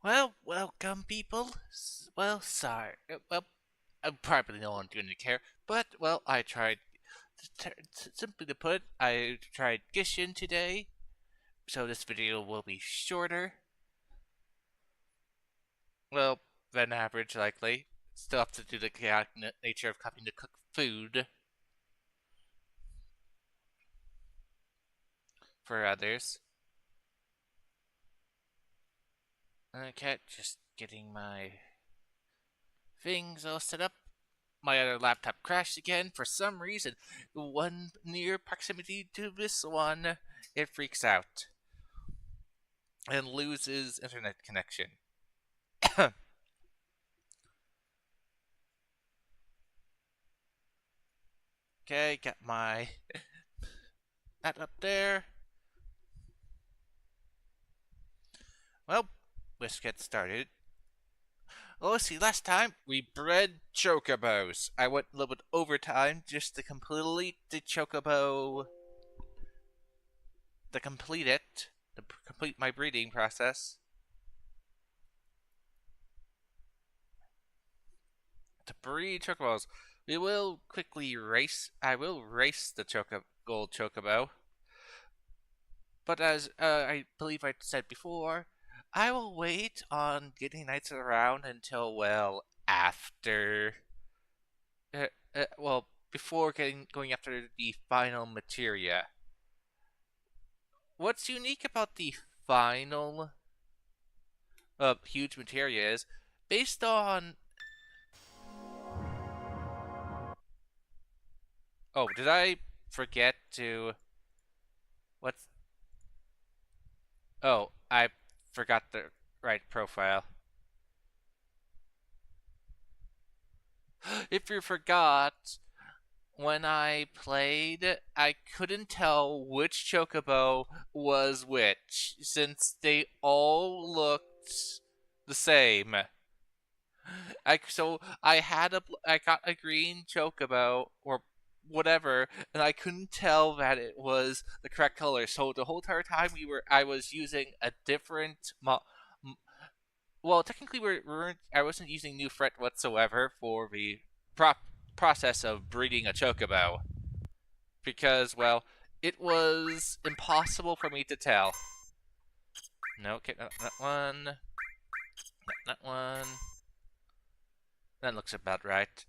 Well, welcome, people. Well, sorry. Well, probably no one's going to care, but, well, I tried. Simply to put, I tried Gishin today, so this video will be shorter. Well, than average, likely. Still have to do the chaotic nature of having to cook food for others. Okay, just getting my things all set up. My other laptop crashed again for some reason. The one near proximity to this one, it freaks out and loses internet connection. Okay, got my that up there. Well, let's get started. Well, let's see. Last time we bred chocobos. I went a little bit overtime just to complete the chocobo, to complete it, to complete my breeding process. To breed chocobos, we will quickly race. I will race the gold chocobo, but as I believe I said before, I will wait on getting knights around until after. Uh, well, before going after the final materia. What's unique about the final huge materia is based on. Oh, did I forget to? What's Oh, I forgot the right profile. If you forgot, when I played, I couldn't tell which chocobo was which, since they all looked the same. I got a green chocobo or whatever, and I couldn't tell that it was the correct color. So the whole entire time I was using a different well, technically, we weren't. I wasn't using new fret whatsoever for the process of breeding a chocobo because, well, it was impossible for me to tell. No, okay, not one, not one. That looks about right.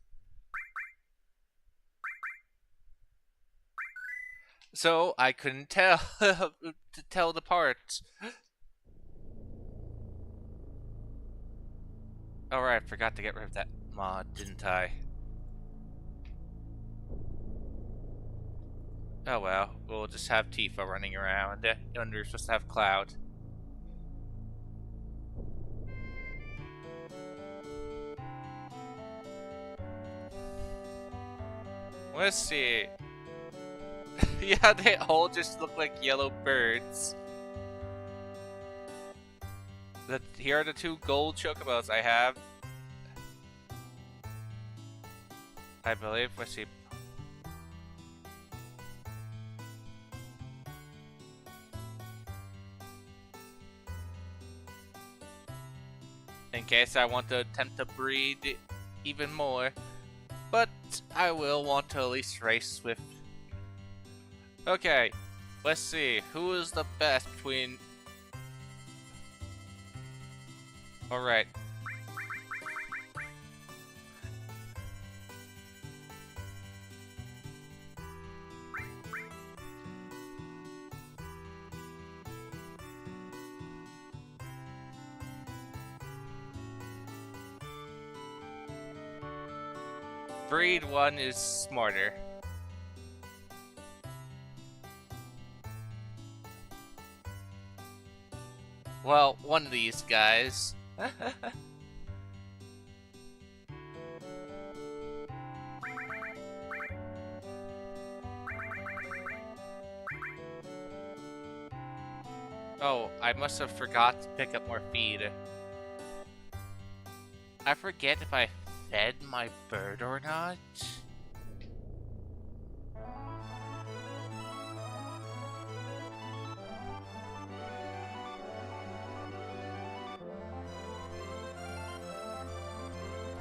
So I couldn't tell to tell the parts. All right, I forgot to get rid of that mod, didn't I? Oh well, we'll just have Tifa running around. We're supposed to have Cloud. Let's see. Yeah, they all just look like yellow birds. Here are the two gold chocobos I have. I believe. Let's see. In case I want to attempt to breed even more. But I will want to at least race with. Okay, let's see. Who is the best between. Alright. Breed 1 is smarter. Well, one of these guys. Oh, I must have forgot to pick up more feed. I forget if I fed my bird or not.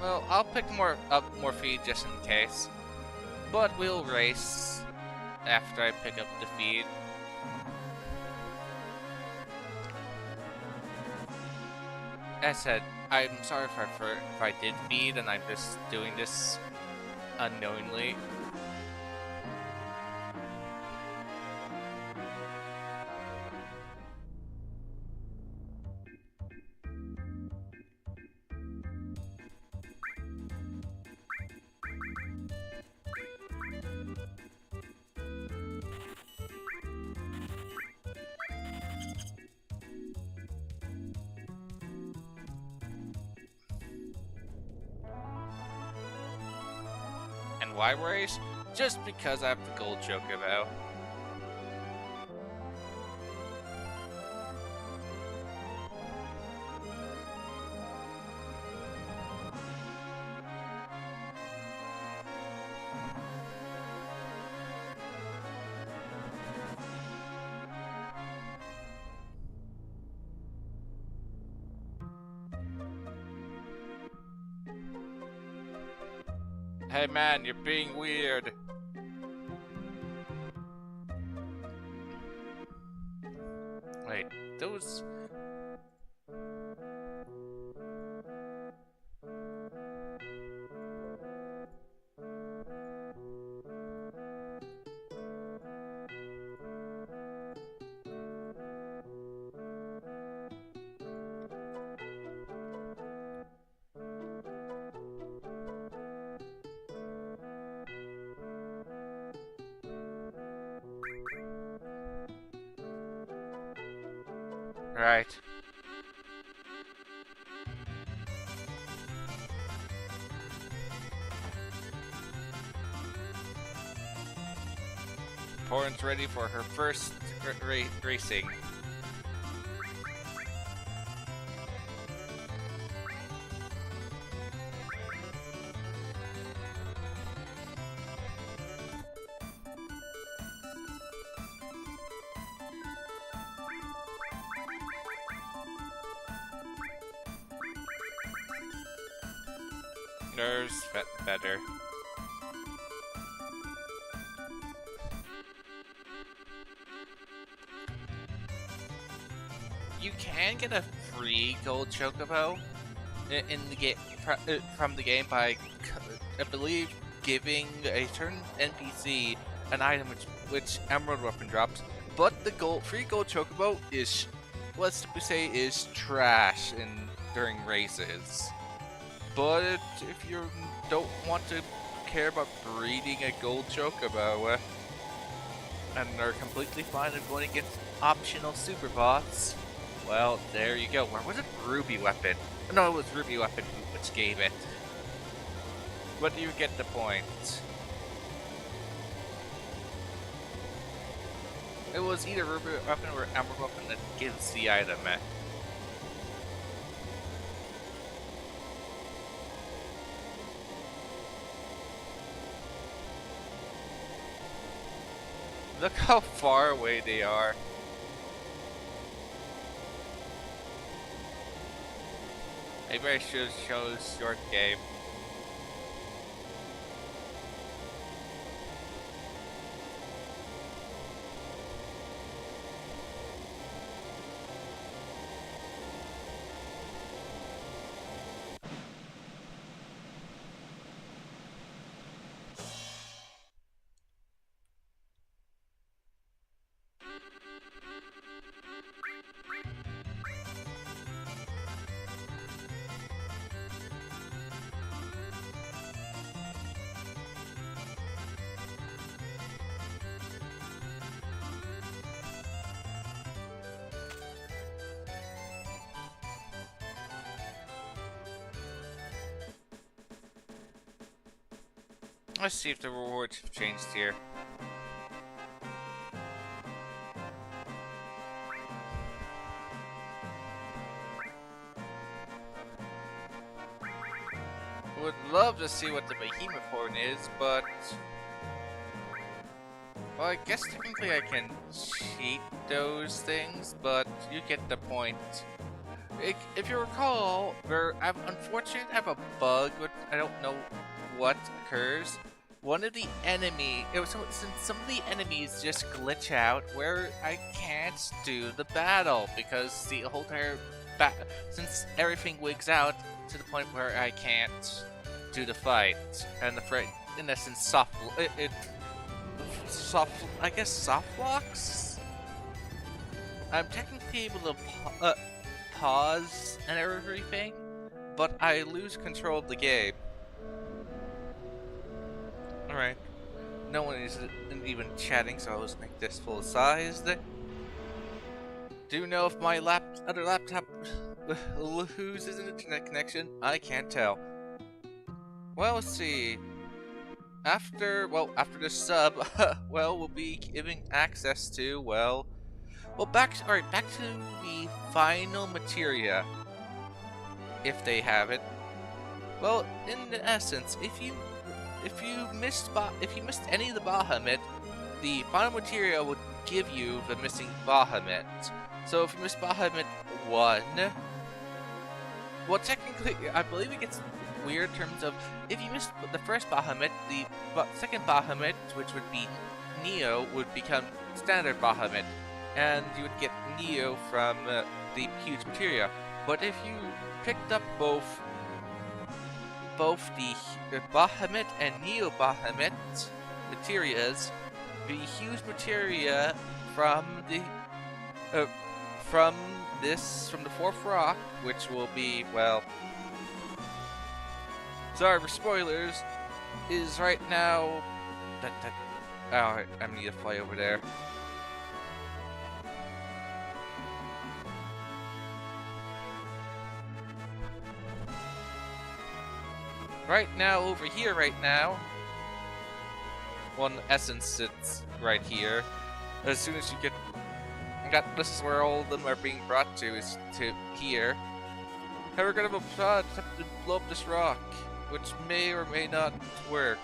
Well, I'll pick up more feed just in case. But we'll race after I pick up the feed. As I said, I'm sorry if I did feed and I'm just doing this unknowingly. And why race? Just because I have the gold chocobo. Hey man, you're being weird. Wait, those... Right. Porn's ready for her first racing. There's better. You can get a free gold chocobo in the game from the game by, I believe, giving a certain NPC an item which Emerald Weapon drops. But the free gold chocobo is, let's say, is trash during races. But if you don't want to care about breeding a gold chocobo, and are completely fine with going against optional super bots, well, there you go. Where was it? Ruby Weapon. No, it was Ruby Weapon which gave it. But you get the point. It was either Ruby Weapon or Emerald Weapon that gives the item. Look how far away they are. Maybe I should show this short game. Let's see if the rewards have changed here. Would love to see what the behemoth horn is, but... well, I guess technically I can cheat those things, but you get the point. If you recall, unfortunately I have a bug, which I don't know what occurs. One of the since some of the enemies just glitch out where I can't do the battle because the whole entire since everything wigs out to the point where I can't do the fight, and the friend in essence I guess soft locks. I'm technically able to pause and everything, but I lose control of the game. Alright. No one is even chatting, so I'll just make this full sized. Do you know if my other laptop loses an internet connection? I can't tell. Well, let's see. After the sub, well, we'll be giving access to, back to the final materia, if they have it. Well, in essence, if you missed any of the Bahamut, the final materia would give you the missing Bahamut. So if you missed Bahamut 1, well, technically, I believe it gets weird in terms of if you missed the first Bahamut, the second Bahamut, which would be Neo, would become standard Bahamut, and you would get Neo from the huge materia. But if you picked up both the Bahamut and Neo Bahamut materias, the huge materia from the fourth rock, which will be, well, sorry for spoilers, is right now oh, I need to fly over there. Right now, over here right now, well, in essence, it's right here. As soon as you get, this is where all of them are being brought to, is to here. And we're gonna have to blow up this rock, which may or may not work.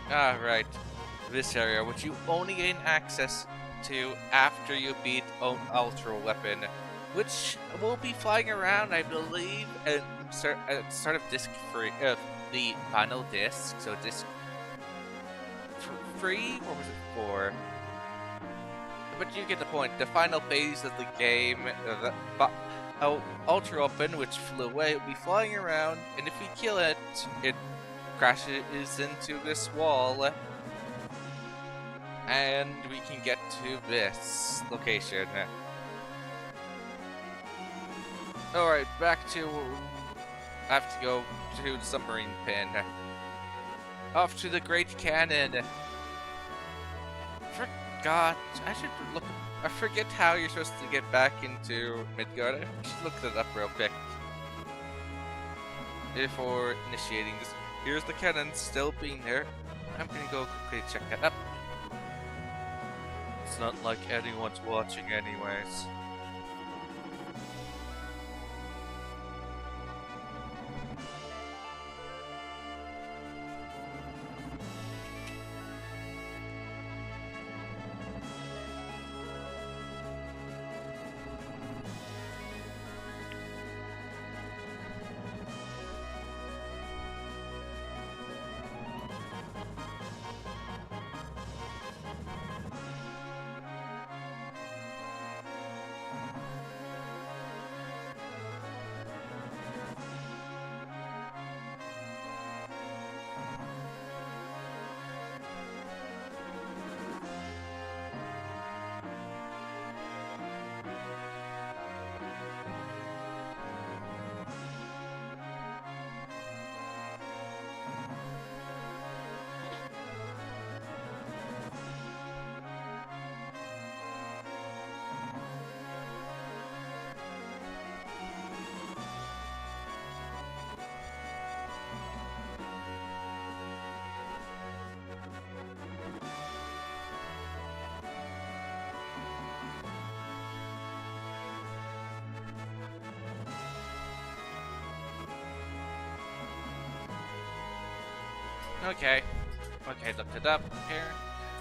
Ah, right. This area, which you only gain access to after you beat Ultra Weapon, which will be flying around, I believe, and start of disc free, the final disc. So disc 3, or was it 4? But you get the point. The final phase of the game, Ultra Weapon, which flew away, will be flying around, and if we kill it, it crashes into this wall, and we can get to this location. Alright, back to... I have to go to the submarine pin. Off to the Great Cannon. Forgot. I should look... I forget how you're supposed to get back into Midgard. I should look that up real quick before initiating this. Here's the cannon still being there. I'm gonna go quickly check that up. It's not like anyone's watching anyways. Okay. Okay, looked it up here.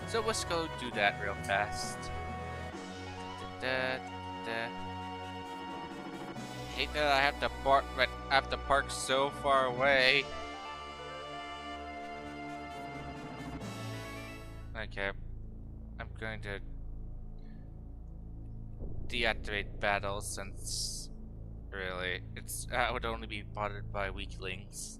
So let's go do that real fast. Da, da, da. Hate that I have to park, but I have to park so far away. Okay, I'm going to deactivate battles since really I would only be bothered by weaklings.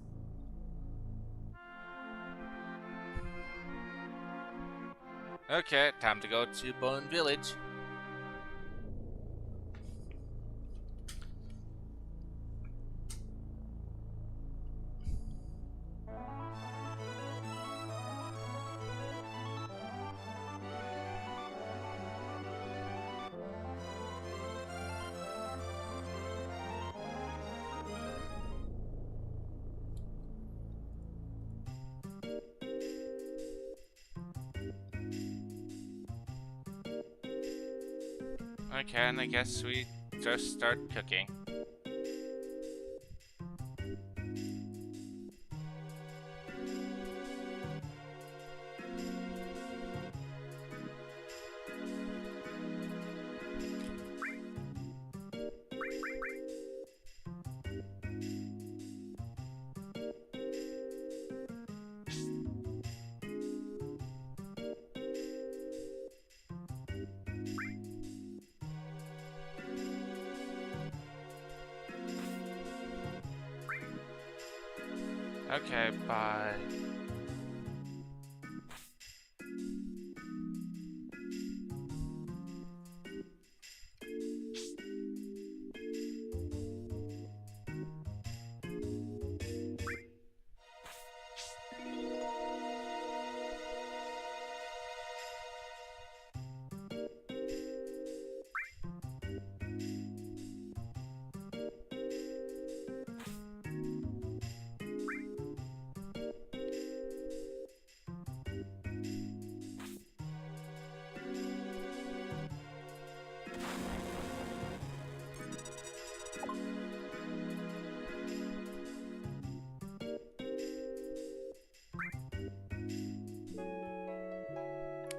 Okay, time to go to Bone Village. Okay, and I guess we just start cooking. Okay, bye.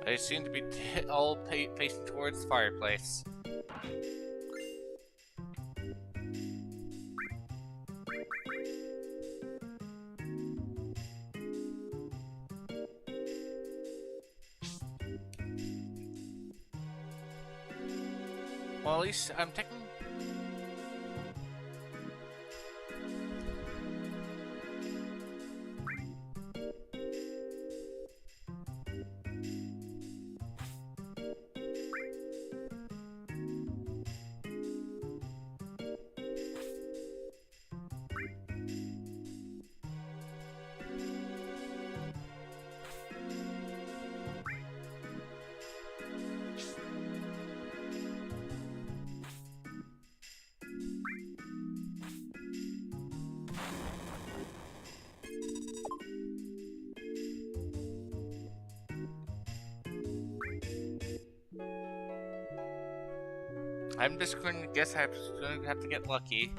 They seem to be all facing towards the fireplace. Well, at least I'm taking. I'm just going to guess I'm just going to have to get lucky.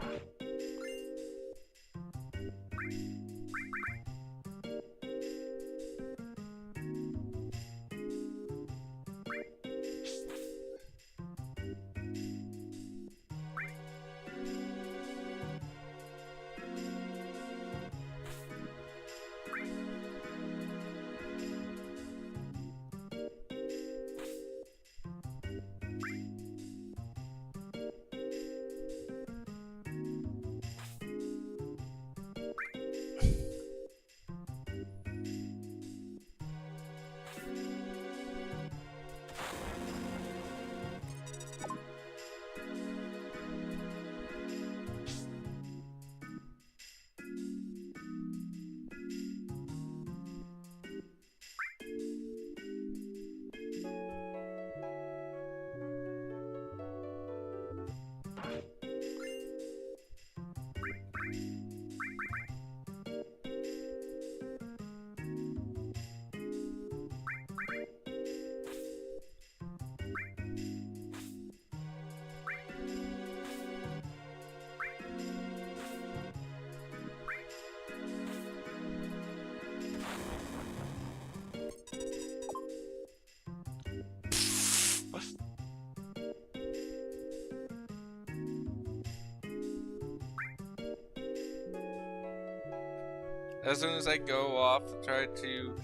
as soon as I go off to try to...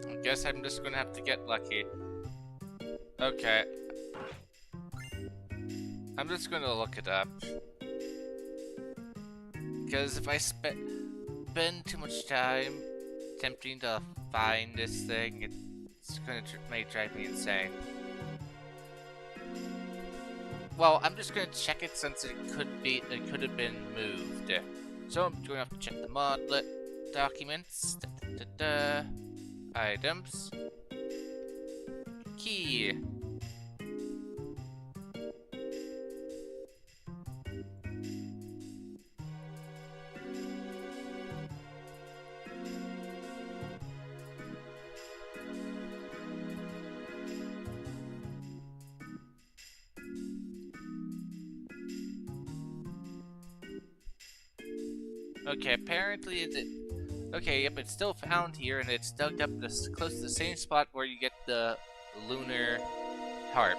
I guess I'm just gonna have to get lucky. Okay. I'm just gonna look it up. Because if I spend too much time attempting to find this thing, it's gonna may drive me insane. Well, I'm just gonna check it since it could have been moved. So I'm going to have to check the modlet documents. Items. Key. Okay, apparently okay, yep, it's still found here, and it's dug up close to the same spot where you get the lunar harp.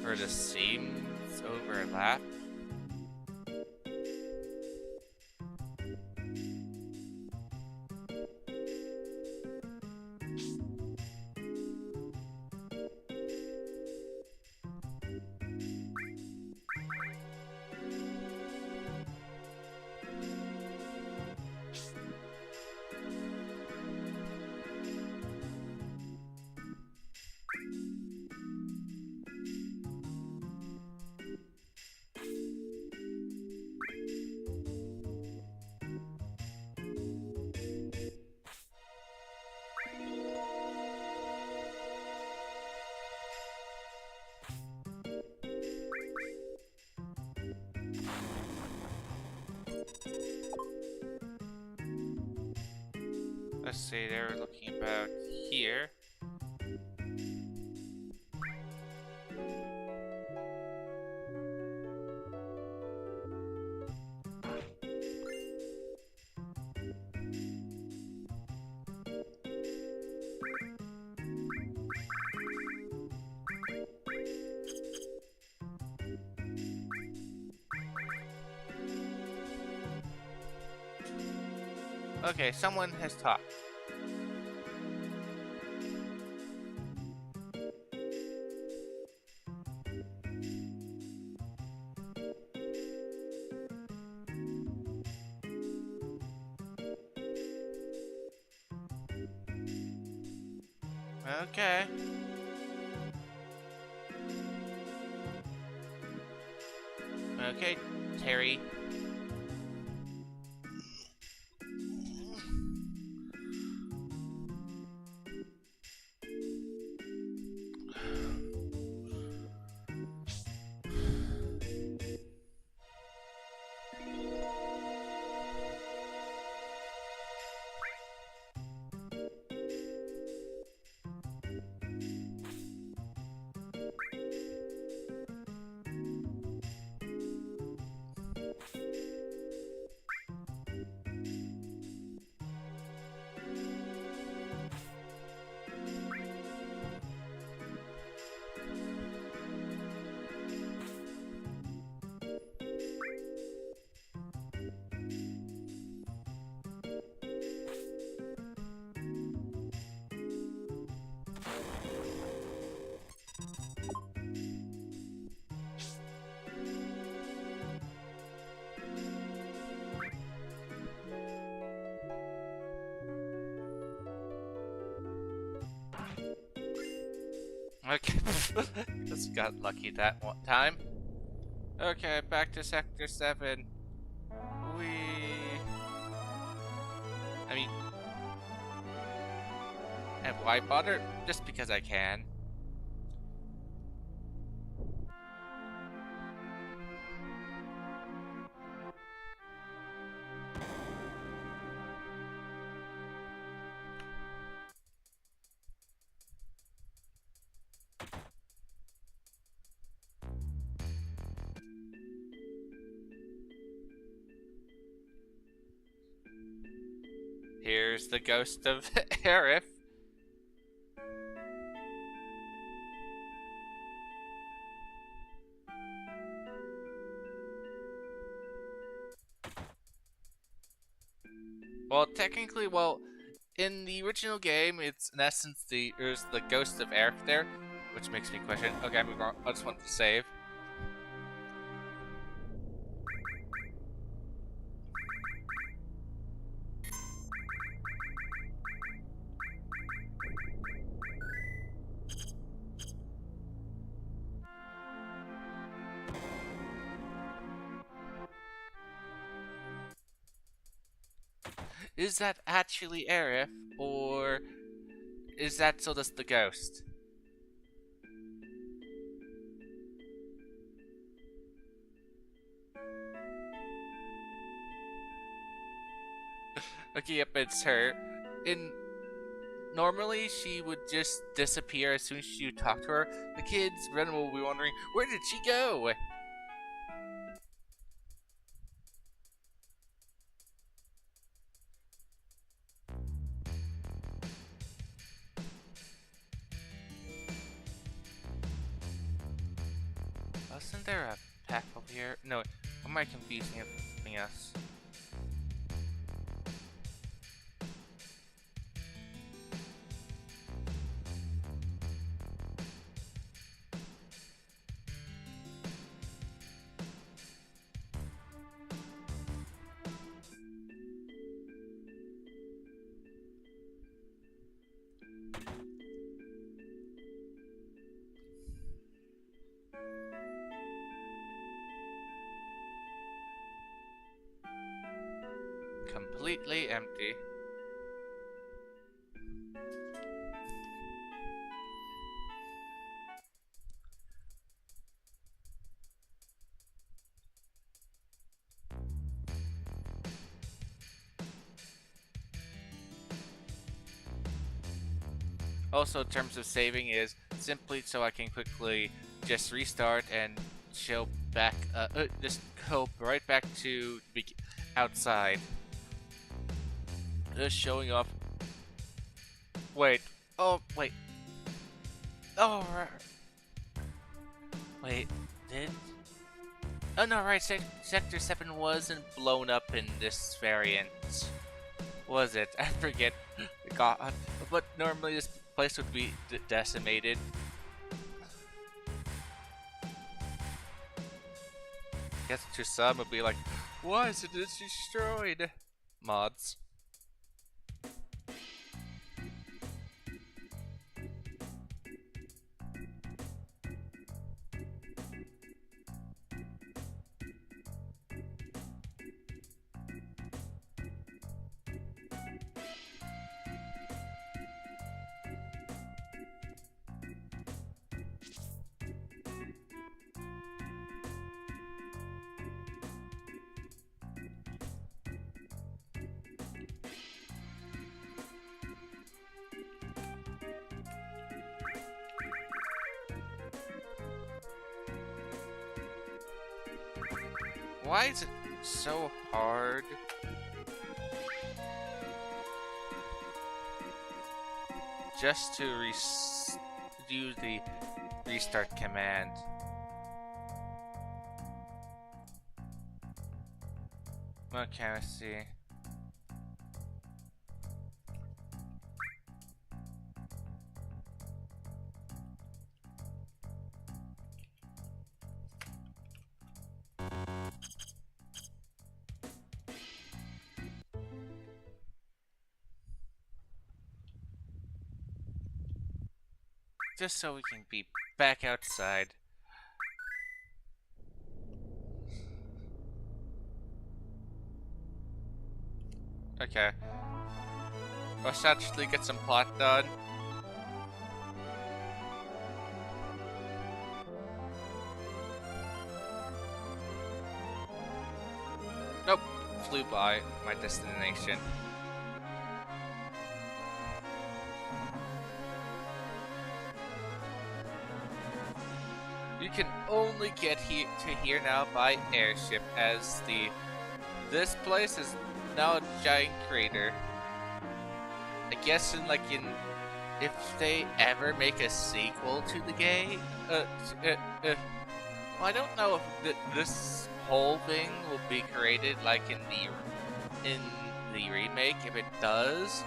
Or the seams overlap. Let's see, they're looking about here. Okay, someone has talked. Okay. Okay, Terry. Okay, just got lucky that one time. Okay, back to Sector 7. We... I mean... And why bother? Just because I can. Here's the ghost of Aerith. Well, technically, in the original game, it's in essence there's the ghost of Aerith there, which makes me question. Okay, I just want to save. Is that actually Aerith, or is that still just the ghost? Okay, yep, it's her. Normally, she would just disappear as soon as you talk to her. The kids, Ren, will be wondering, where did she go? Wasn't there a path over here? No, am I confusing it with something else? Completely empty. Also, in terms of saving, is simply so I can quickly just restart and show back, just go right back to outside. Just showing off. Wait. Oh, wait. Oh, wait. Did? Oh no, right. Sector 7 wasn't blown up in this variant, was it? I forget. God, but normally this place would be decimated. Guess to some would be like, why is it destroyed? Mods. Why is it so hard? Just to do the restart command. Okay, let's see. just so we can be back outside. Okay. Let's actually get some plot done. Nope. Flew by my destination. You can only get to here now by airship, as this place is now a giant crater. I guess if they ever make a sequel to the game, well, I don't know if this whole thing will be created like in the remake. If it does,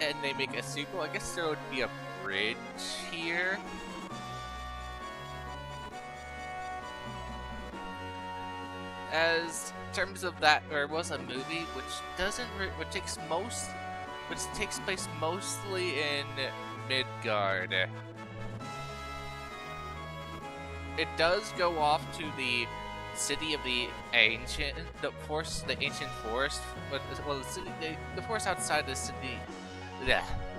and they make a sequel, I guess there would be a bridge here. As in terms of that, there was a movie which takes place mostly in Midgard. It does go off to the city of the ancient, the ancient forest, but well, the forest outside the city.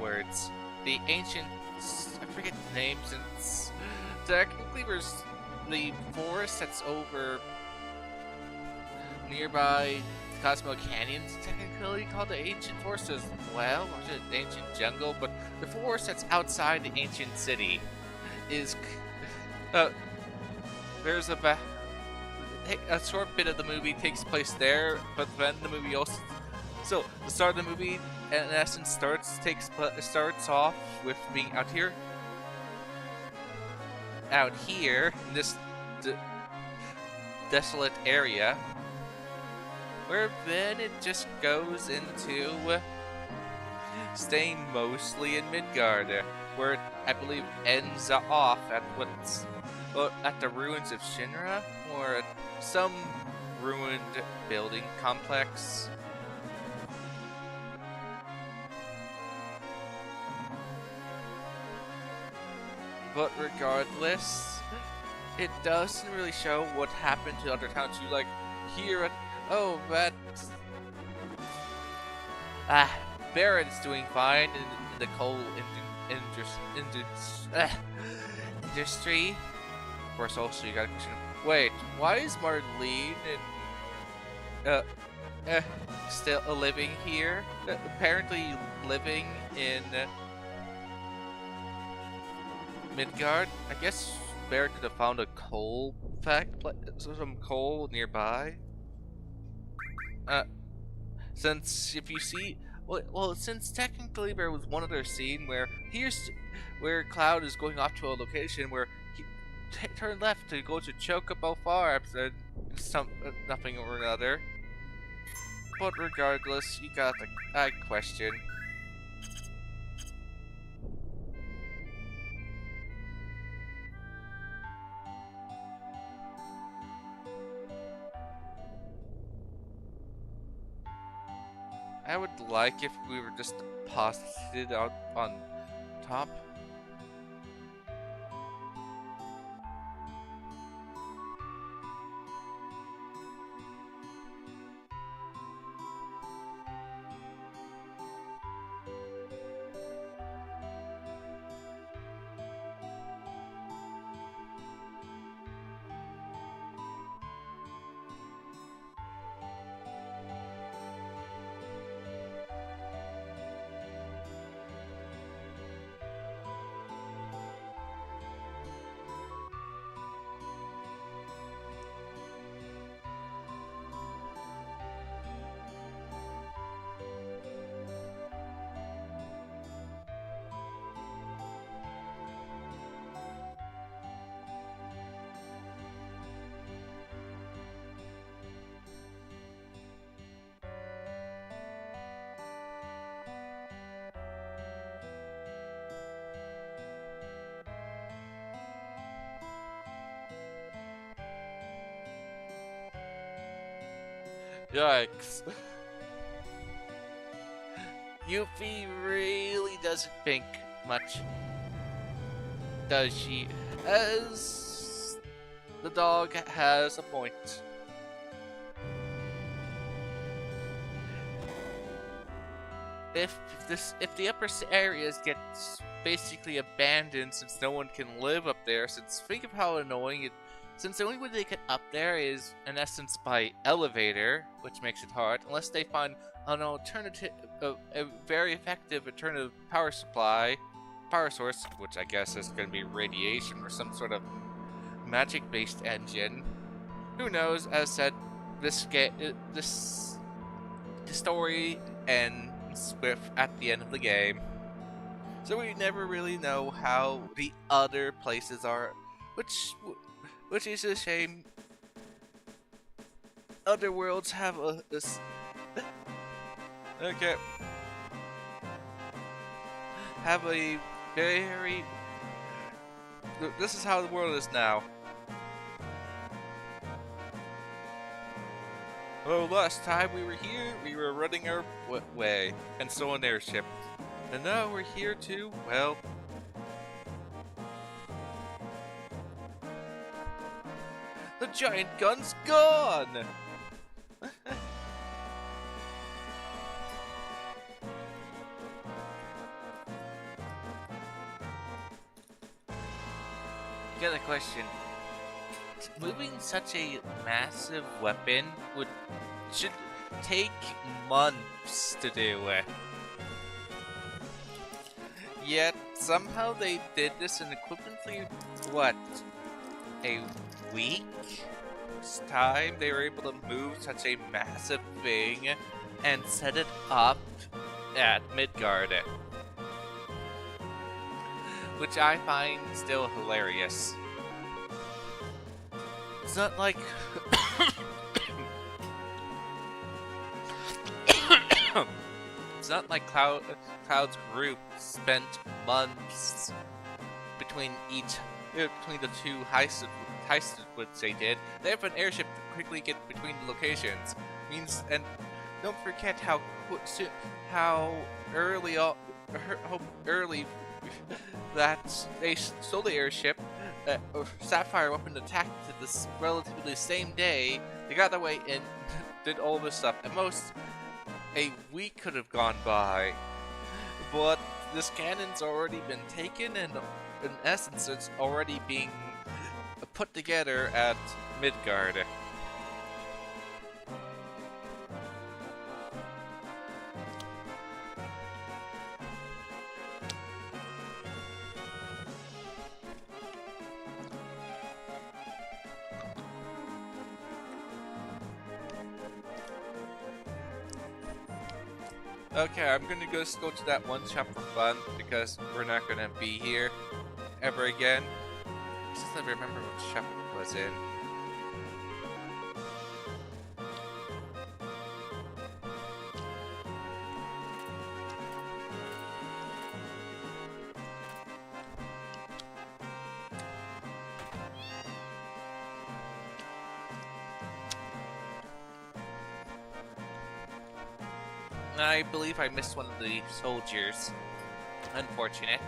Words. The ancient, I forget the names, and technically there's the forest that's over nearby Cosmo Canyon's technically called the Ancient Forest as well, or is it the Ancient Jungle? But the forest that's outside the ancient city is there's a short bit of the movie takes place there, but then the movie also the start of the movie in essence starts off with being out here in this desolate area, where then it just goes into staying mostly in Midgard, where it, I believe, ends off at at the ruins of Shinra, or at some ruined building complex. But regardless, it doesn't really show what happened to other towns. You hear it. Oh, Barrett's doing fine in the coal industry. Of course, also you got to question. Wait, why is Marlene still living here? Apparently living in Midgard. I guess Barrett could have found a coal some coal nearby. Since if you see, since technically there was one other scene where Cloud is going off to a location where he turned left to go to Chocobo Farms and nothing or another. But regardless, you got the question. I would like if we were just deposited out on top. Yikes. Yuffie really doesn't think much does she? As the dog has a point. If the upper areas get basically abandoned since no one can live up there, since think of how annoying it. Since the only way they get up there is in essence by elevator, which makes it hard, unless they find an alternative, a very effective alternative power source, which I guess is going to be radiation or some sort of magic-based engine. Who knows? As said, this the story ends with at the end of the game, so we never really know how the other places are, which is a shame. Other worlds have okay, have a very. This is how the world is now. Oh, last time we were here, we were running our way, and so an airship. And now we're here too, well... The giant gun's gone! Got a question. Moving such a massive weapon should take months to do it. Yet somehow they did this in equivalently what, a week's time? They were able to move such a massive thing and set it up at Midgard, which I find still hilarious. It's not like it's not like Cloud's group spent months between the two heists which they did. They have an airship to quickly get between the locations. And don't forget how early that they stole the airship. Sapphire weapon attacked this relatively same day. They got their way in, did all this stuff. At most, a week could have gone by. But this cannon's already been taken, and in essence, it's already being put together at Midgard. Okay, I'm gonna go to that one shop for fun, because we're not gonna be here ever again. I just never remember what shop it was in. I believe I missed one of the soldiers. Unfortunate.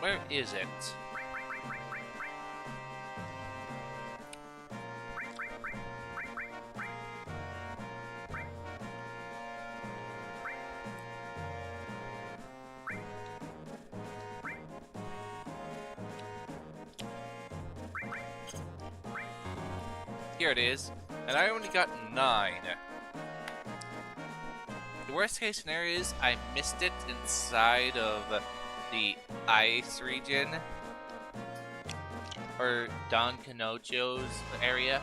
Where is it? Here it is. And I only got 9. The worst case scenario is I missed it inside of the ice region. Or Don Canocho's area.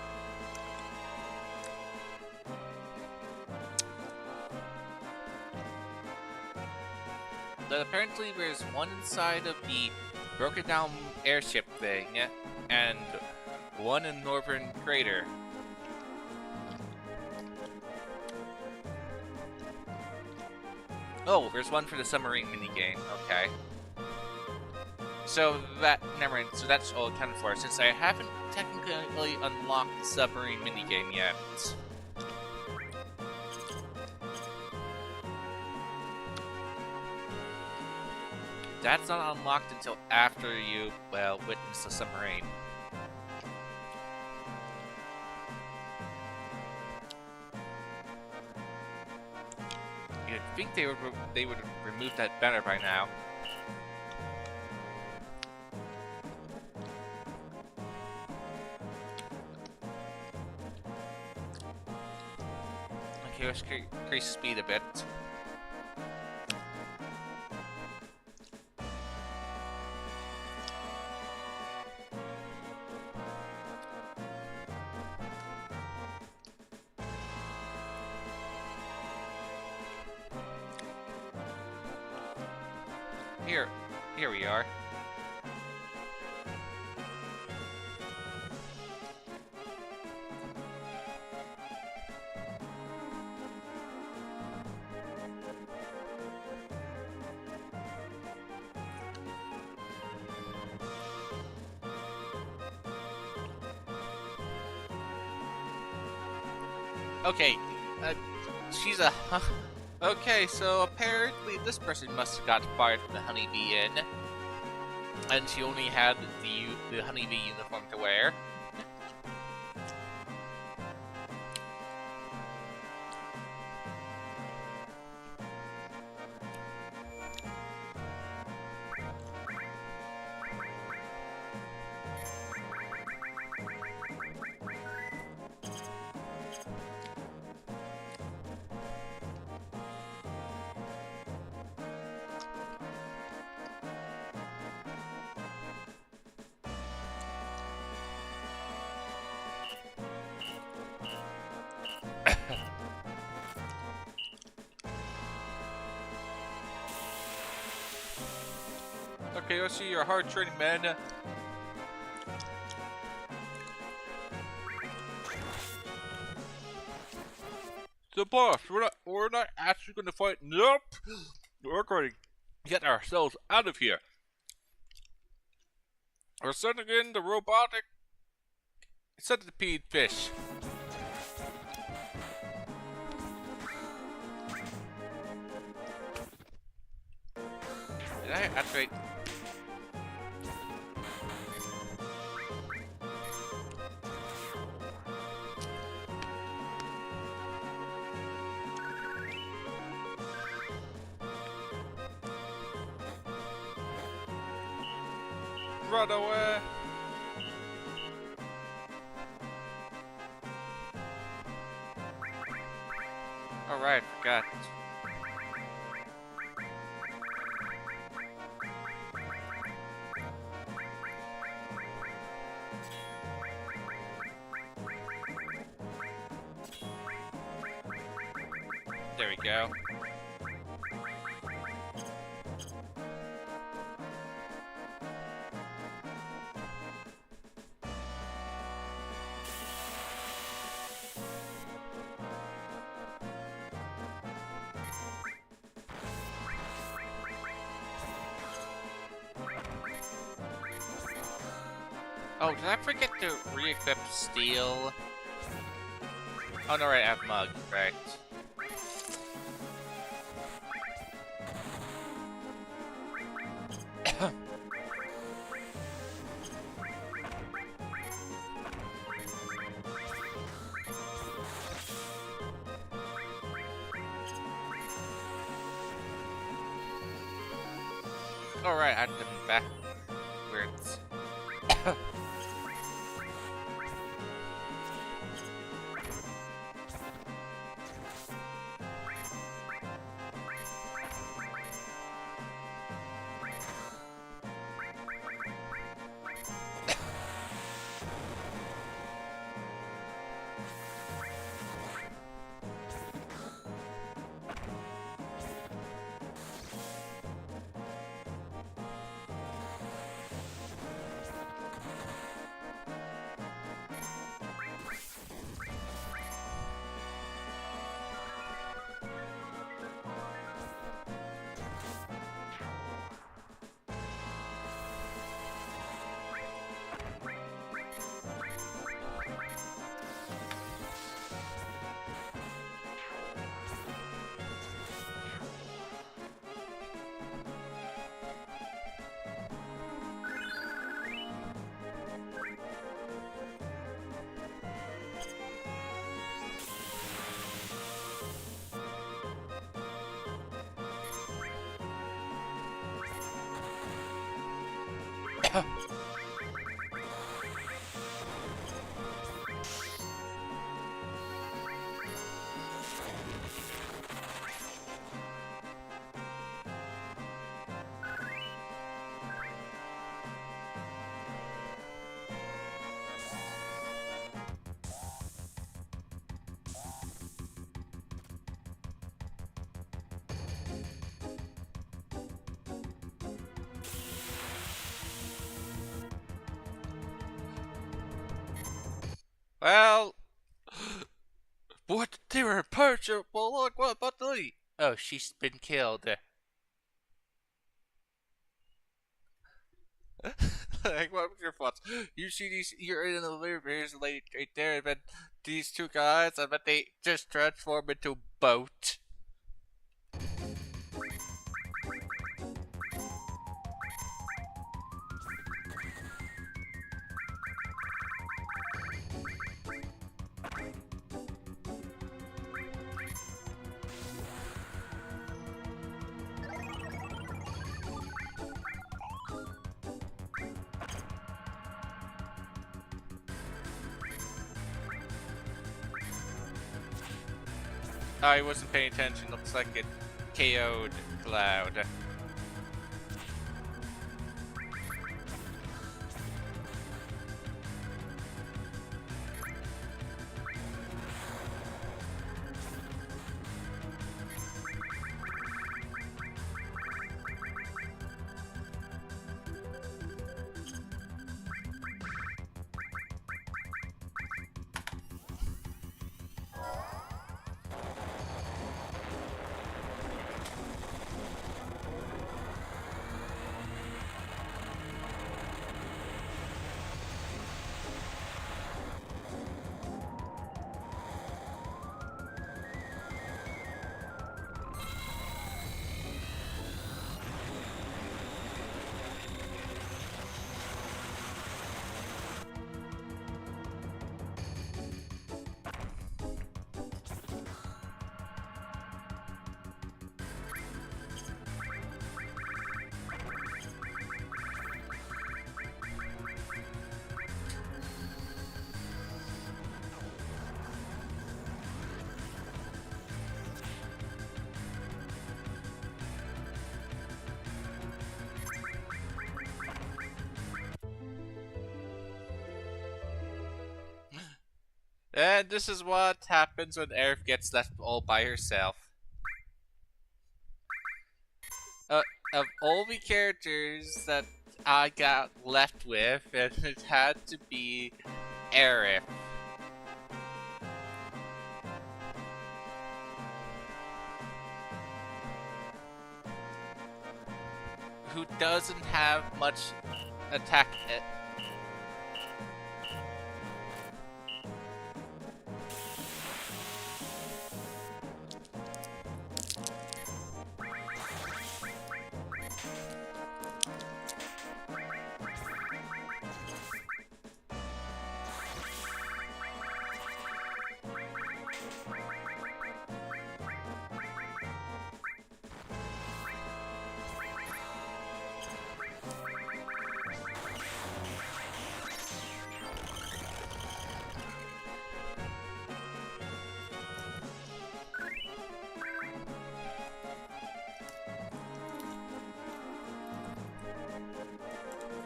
But apparently there's one inside of the broken down airship thing, and one in Northern Crater. Oh, there's one for the submarine minigame, okay. So never mind, so that's all accounted for, since I haven't technically unlocked the submarine minigame yet. That's not unlocked until after you, well, witness the submarine. You'd think they would remove that banner by now. Okay, let's increase speed a bit. Here we are. Okay, she's a... Okay, so apparently this person must have got fired from the Honeybee Inn. And she only had the Honeybee uniform to wear. Okay, let's see your hard training, man. So, boss, we're not actually going to fight. Nope. We're going to get ourselves out of here. We're sending in the robotic centipede fish. Did I activate? Run away! Alright, forgot. There we go. Oh, did I forget to re-equip Steel? Oh, no, right, I have Mug, right. Alright, I have them back where it's... Well, what? They were perched. Well, look, what about Lily? Oh, she's been killed. Like, what was your thoughts? You see these? You're in an elevator. There's a lady right there, and then these two guys. I bet they just transform into a boat. I wasn't paying attention. Looks like it KO'd Cloud. And this is what happens when Aerith gets left all by herself. Of all the characters that I got left with, and it had to be Aerith. Who doesn't have much attack.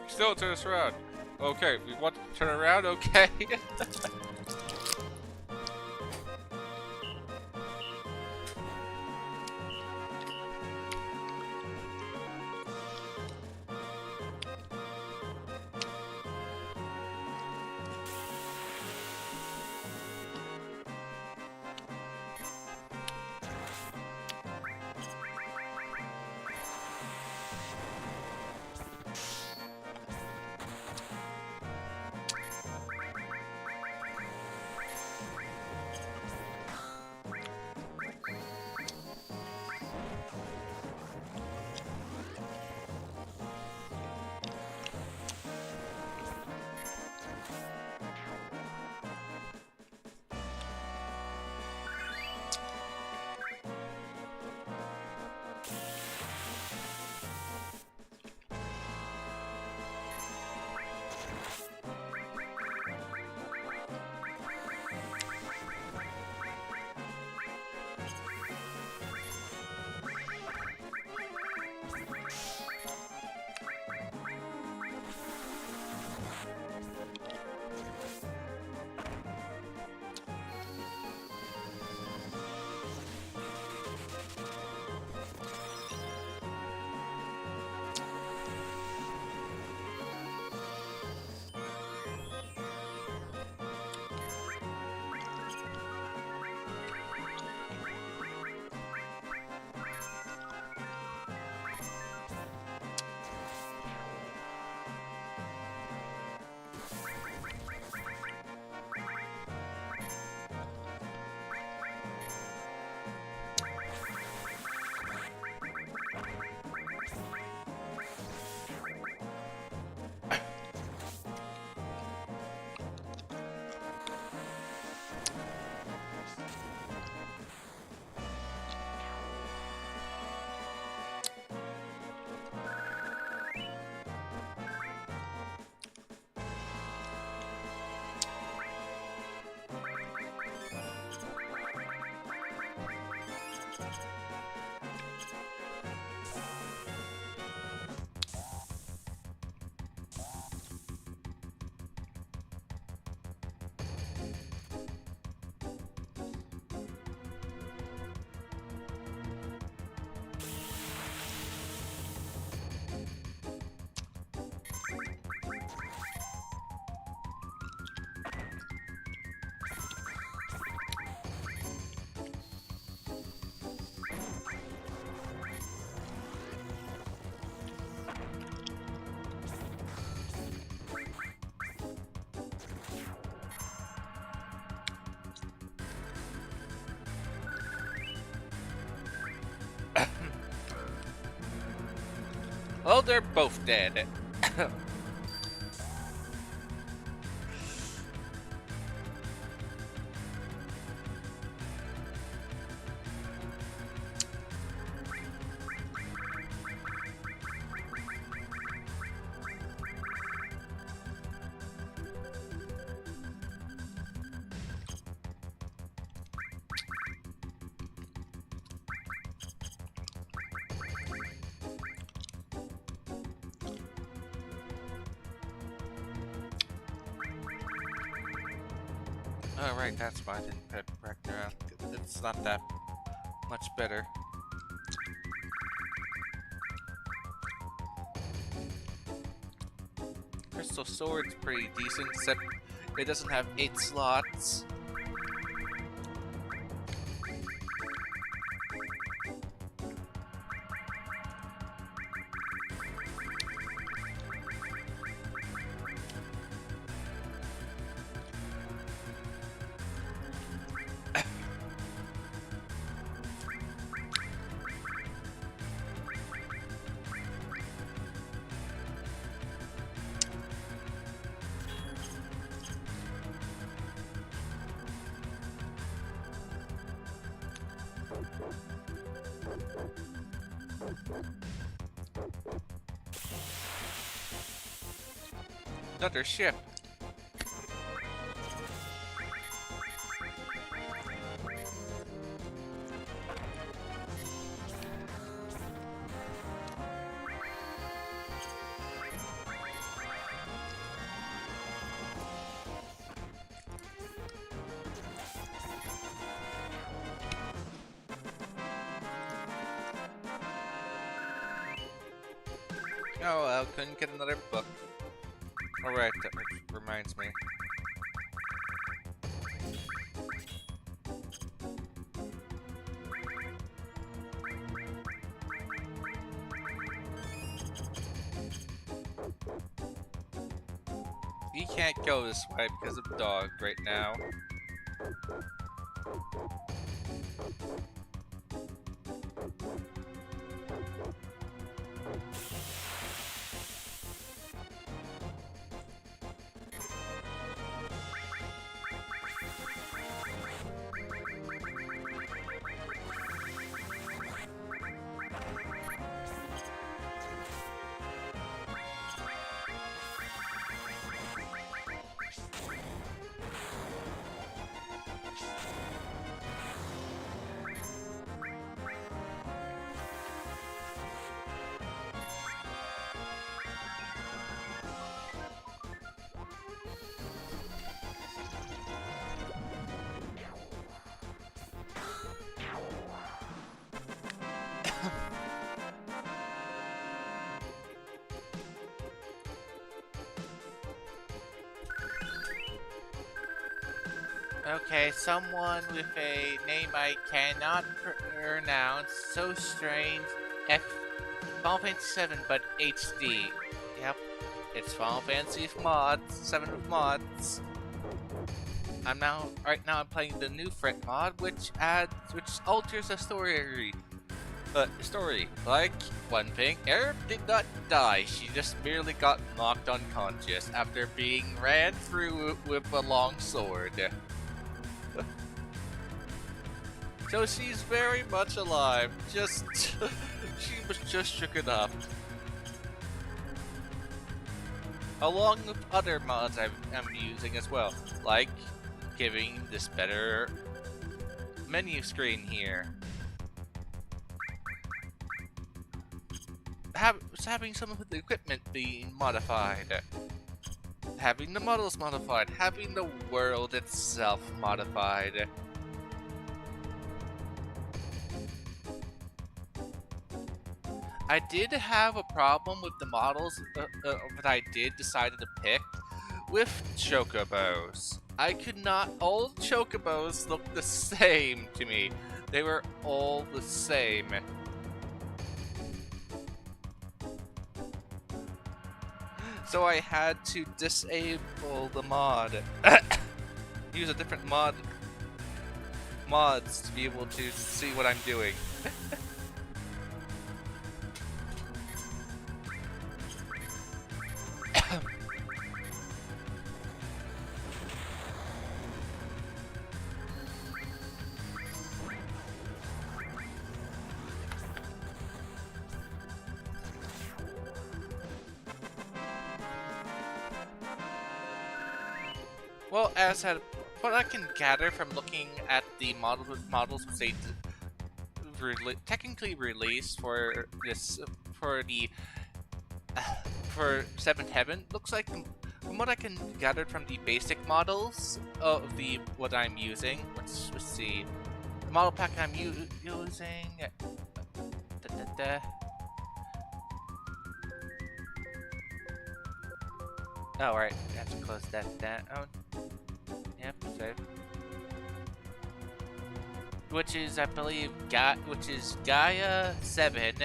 Still turn us around. Okay, we want to turn around, okay? Oh, they're both dead. Oh, right, that's why I didn't put Ragnarok. It's not that much better. Crystal Sword's pretty decent, except it doesn't have 8 slots. Another ship. Oh well, couldn't get another book. Alright, that reminds me. You can't go this way because of the dog right now. Okay, someone with a name I cannot pronounce. So strange. Final Fantasy 7, but HD. Yep, it's Final Fantasy mods, 7 with mods. Right now I'm playing the new Fret mod, which alters the story. Like, one thing, Aerith did not die, she just merely got knocked unconscious after being ran through with a long sword. So she's very much alive, she was just shook up. Along with other mods I'm using as well, like giving this better menu screen here. Having some of the equipment being modified, having the models modified, having the world itself modified. I did have a problem with the models that I did decide to pick with chocobos. I could not. All chocobos looked the same to me. They were all the same. So I had to disable the mod. Use a different mods to be able to see what I'm doing. Well, as said, what I can gather from looking at the models which they technically released for this for the for Seventh Heaven, looks like from what I can gather from the basic models of the what I'm using. Let's see, the model pack I'm using. Oh, right, I have to close that down. Yep, save. Which is, I believe, Gaia 7.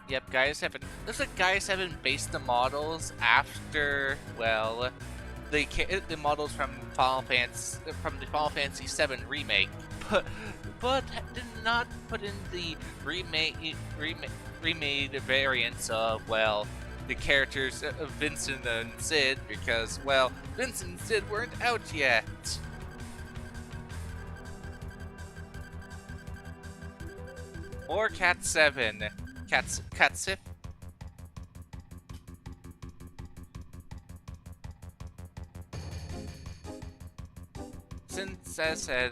Yep, Gaia 7. Looks like Gaia 7 based the models after, well, the models from the Final Fantasy 7 remake, but did not put in the remade variants of, well, the characters of Vincent and Cid, because, well, Vincent and Cid weren't out yet. Or Cat 7. Cat Sif? Since I said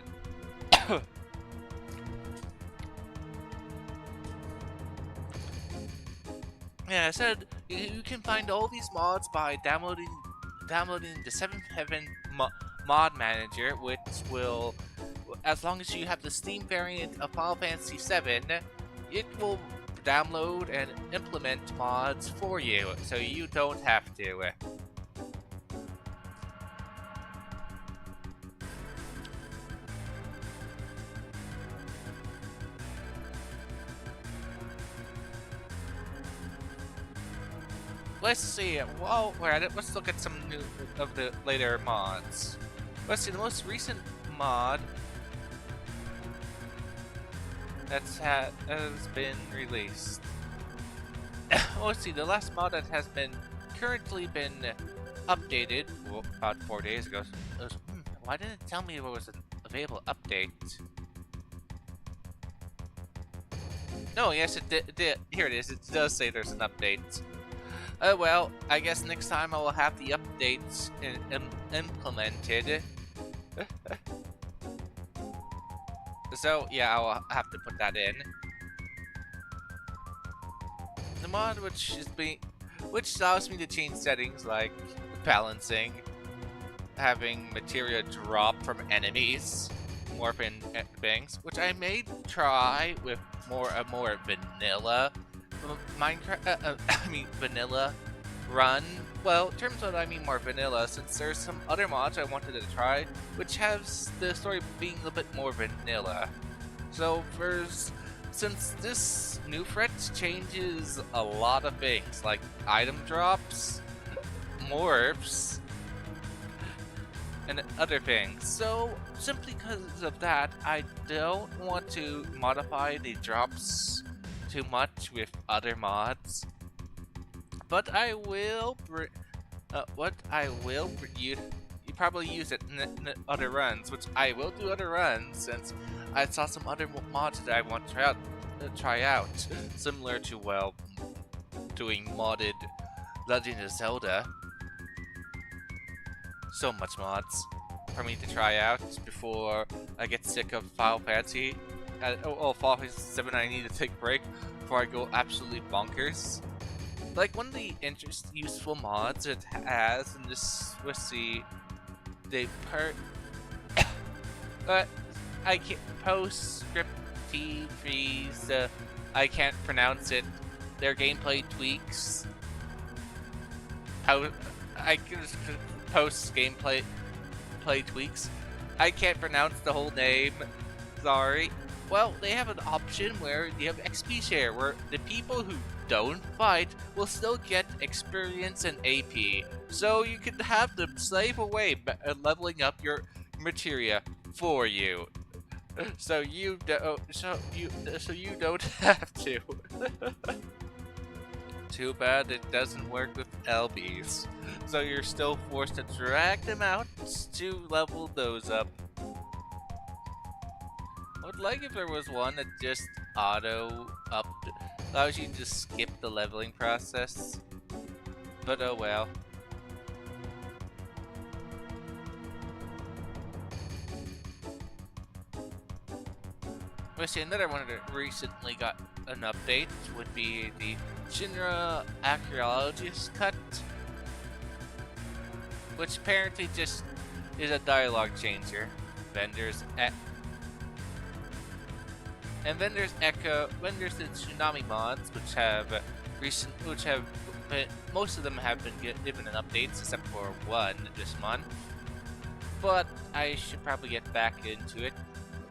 yeah, I said you can find all these mods by downloading the Seventh Heaven mod manager, which will, as long as you have the Steam variant of Final Fantasy VII, it will download and implement mods for you, so you don't have to. Let's see. Well, let's look at some new of the later mods. Let's see. The most recent mod has been released. Let's see. The last mod that has been currently been updated, well, about 4 days ago. Why didn't it tell me if it was an available update? No, yes, it did. Here it is. It does say there's an update. Well, I guess next time I will have the updates implemented. So, yeah, I'll have to put that in. The mod which allows me to change settings like balancing, having materia drop from enemies, morphin things, which I may try with a more vanilla Minecraft, vanilla run. Well, in terms of what I mean more vanilla, since there's some other mods I wanted to try, which has the story being a bit more vanilla. So since this new threat changes a lot of things, like item drops, morphs, and other things. So simply because of that, I don't want to modify the drops too much with other mods, but I will you probably use it in other runs, which I will do other runs since I saw some other mods that I want to try out, similar to, well, doing modded Legend of Zelda. So much mods for me to try out before I get sick of Final Fantasy. Final Fantasy 7, I need to take a break before I go absolutely bonkers. Like, one of the useful mods it has in this, let's see, I can't, Postscript freeze, I can't pronounce it, their gameplay tweaks, gameplay tweaks, I can't pronounce the whole name, sorry. Well, they have an option where you have XP share, where the people who don't fight will still get experience and AP. So you can have them slave away, leveling up your materia for you. So you don't have to. Too bad it doesn't work with LBs. So you're still forced to drag them out to level those up. I would like if there was one that just auto up allows you to skip the leveling process. But oh well. Actually, another one that recently got an update would be the Shinra Archaeologist cut, which apparently just is a dialogue changer. Vendors vendors the Tsunami mods, which have most of them have been given an updates, except for one this month. But I should probably get back into it.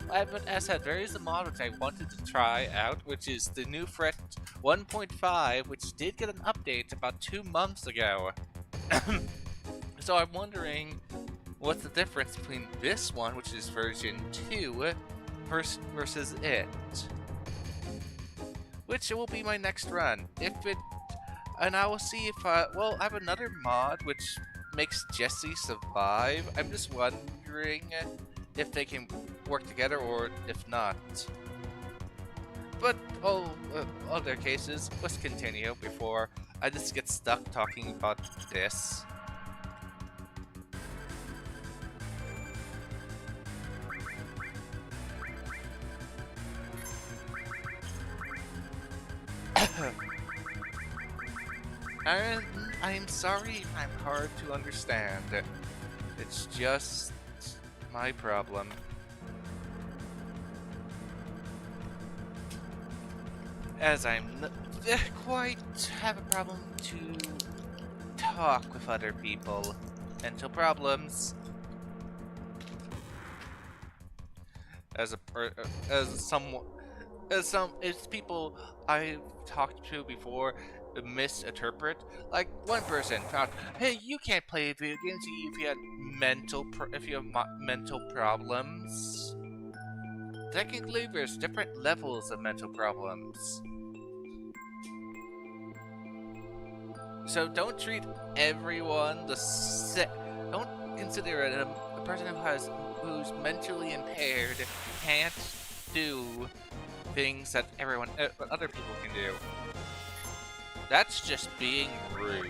But as said, there is a mod which I wanted to try out, which is the new Fret 1.5, which did get an update about 2 months ago. So I'm wondering what's the difference between this one, which is version 2, versus it. Which will be my next run. And I will see if I have another mod which makes Jessie survive. I'm just wondering if they can work together or if not. But all other cases, let's continue before I just get stuck talking about this. And I'm sorry I'm hard to understand. It's just my problem. As I'm quite have a problem to talk with other people. Mental problems. As people I've talked to before misinterpret. Like one person thought, "Hey, you can't play video games if you have mental problems." Technically, there's different levels of mental problems. So don't treat everyone don't consider a person who's mentally impaired can't do things that other people can do. That's just being rude.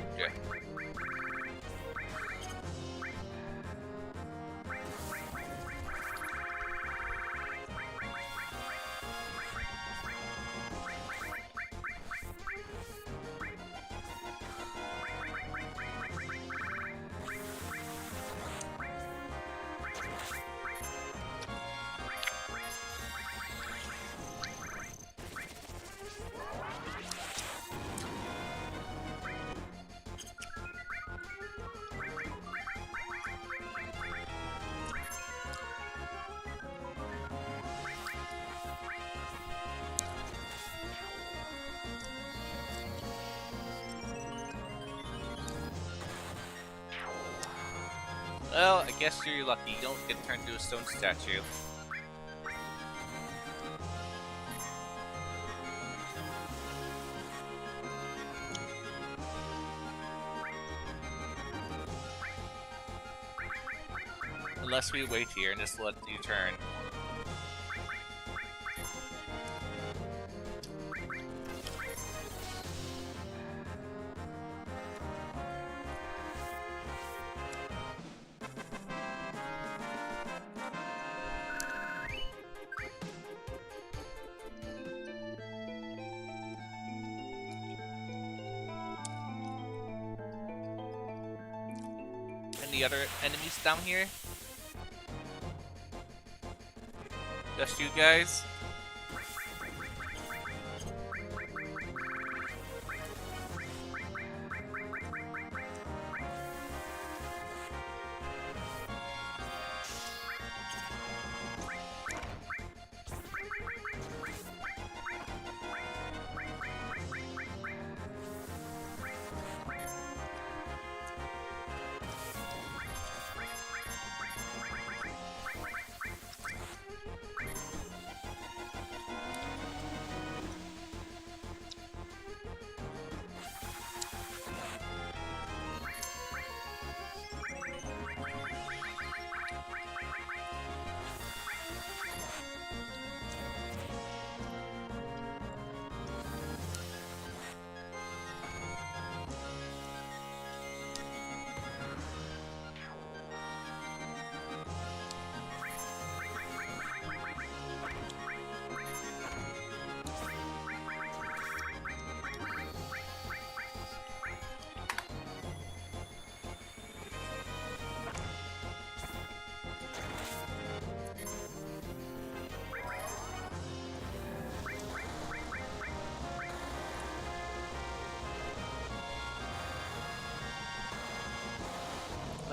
Well, I guess you're lucky. You don't get turned into a stone statue. Unless we wait here and just let you turn. Any other enemies down here? Just you guys?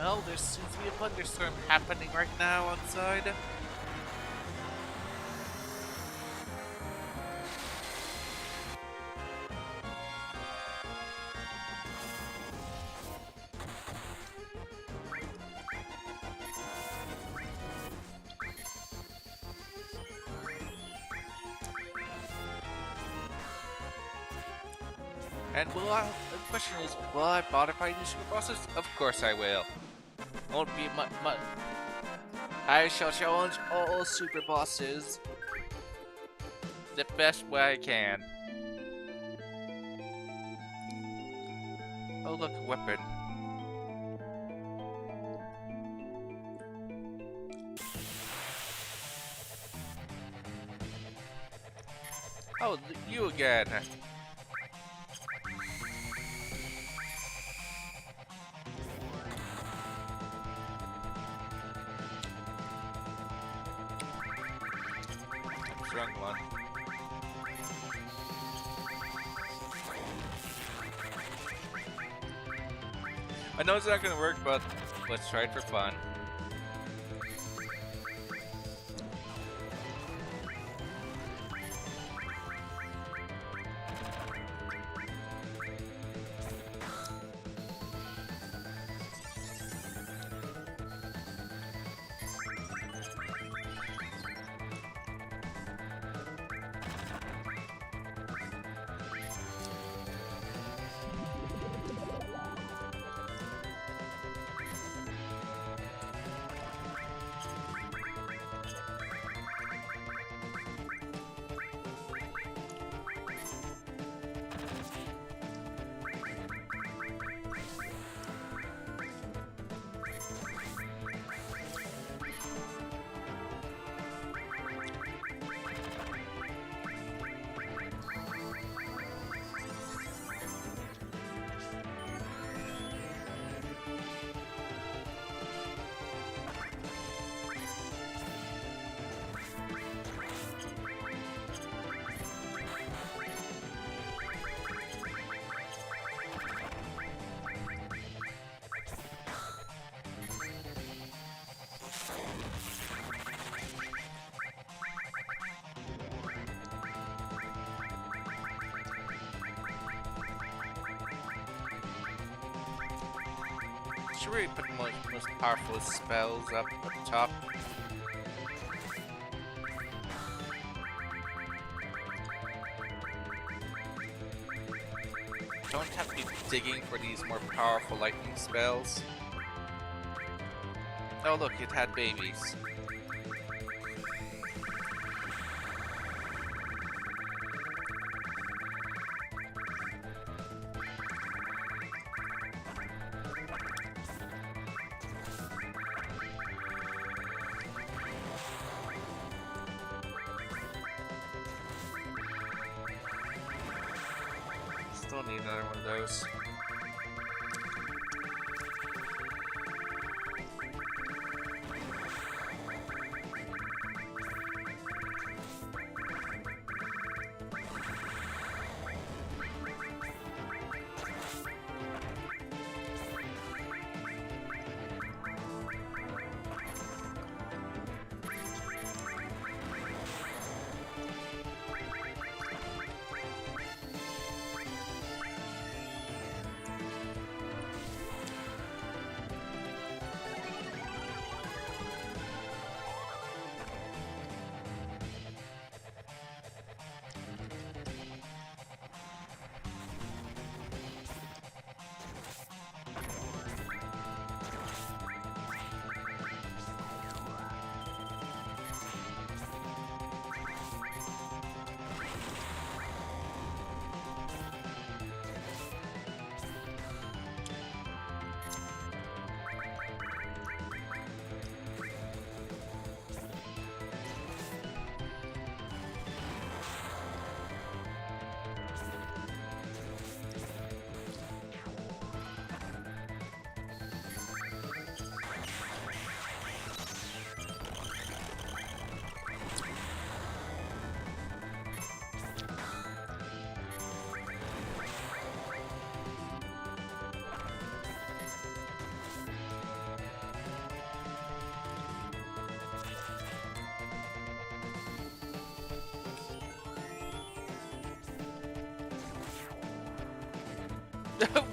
Well, there seems to be a thunderstorm happening right now outside. And the question is, will I modify these super bosses? Of course I will. Won't be much. I shall challenge all super bosses the best way I can. Oh look, a weapon. Oh, you again. Strong one. I know it's not gonna work, but let's try it for fun. Should really put the most powerful spells up at the top. Don't have to be digging for these more powerful lightning spells. Oh look, it had babies. Still need another one of those.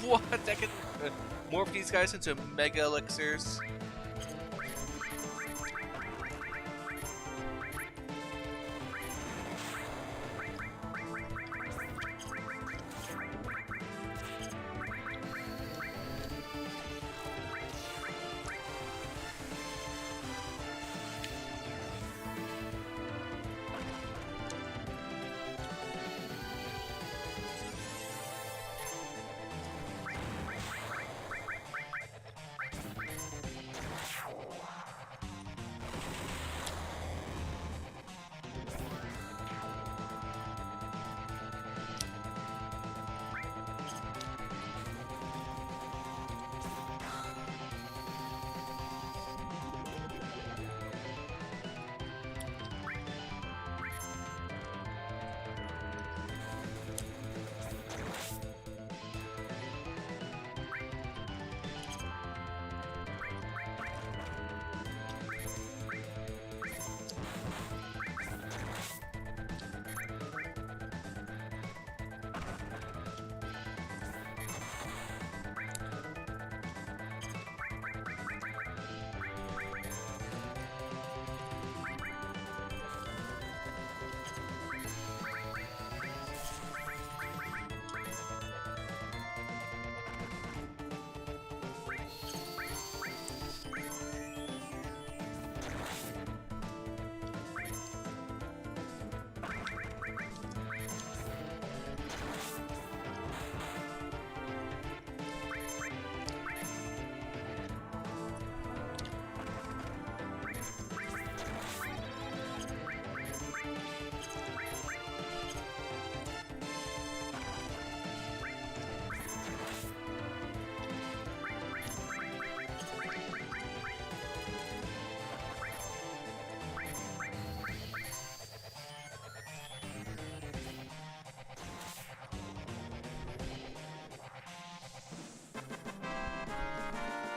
What? I can morph these guys into mega elixirs.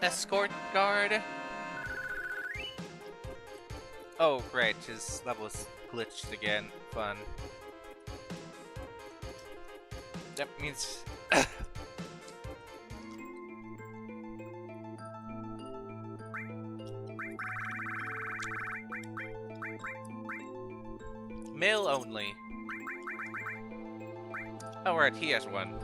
Escort guard. Oh, great. His level's glitched again. Fun. That means... Male only. Oh, right. He has one.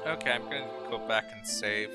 Okay, I'm gonna go back and save.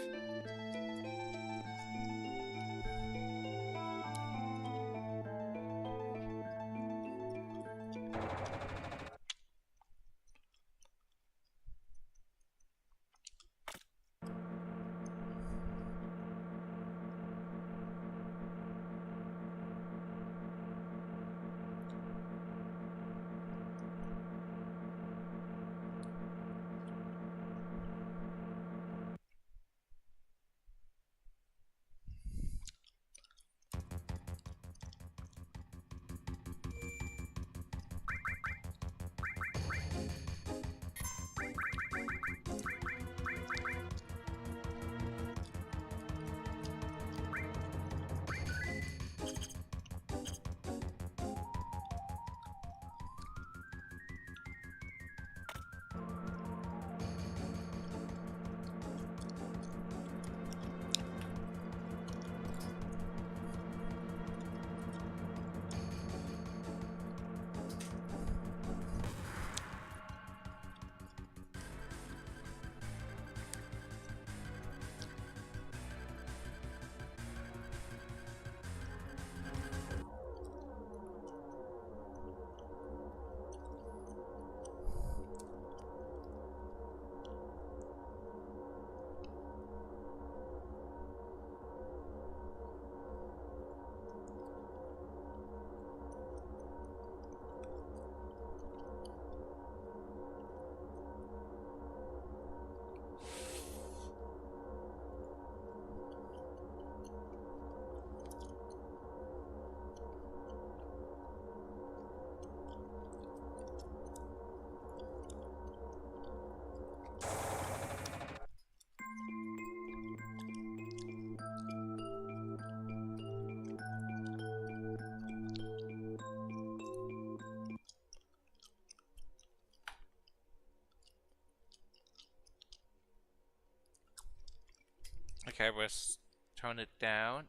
Okay, let's tone it down.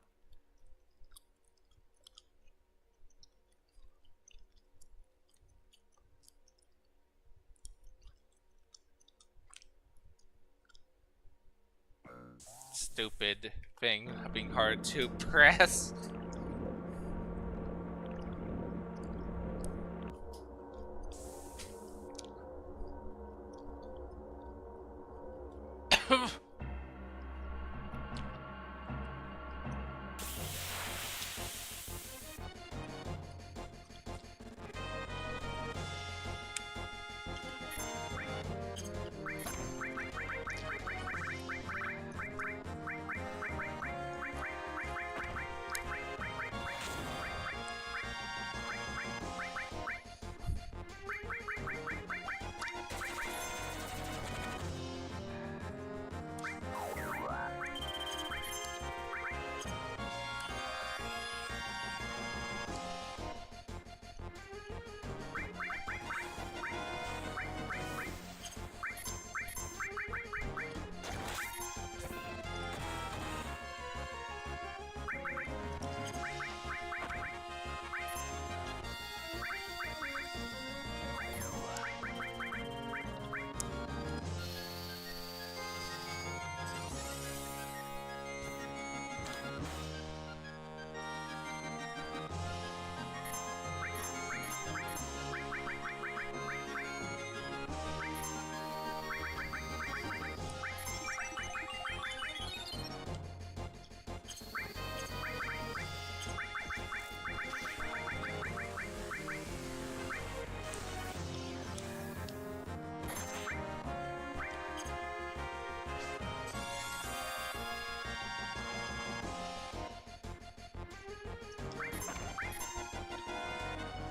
Stupid thing being hard to press.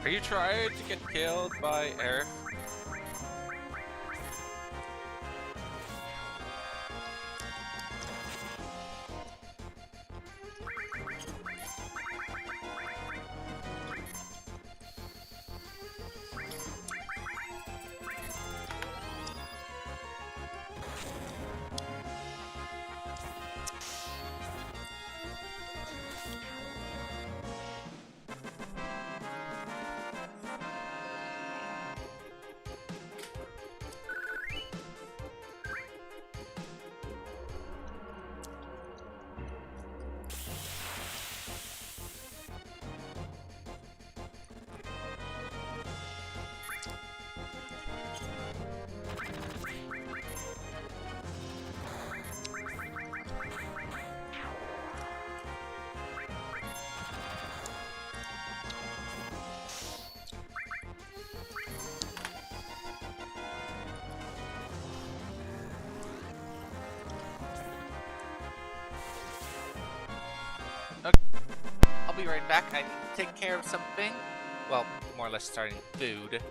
Are you trying to get killed by Aerith? Okay, I'll be right back. I need to take care of something. Well, more or less starting food.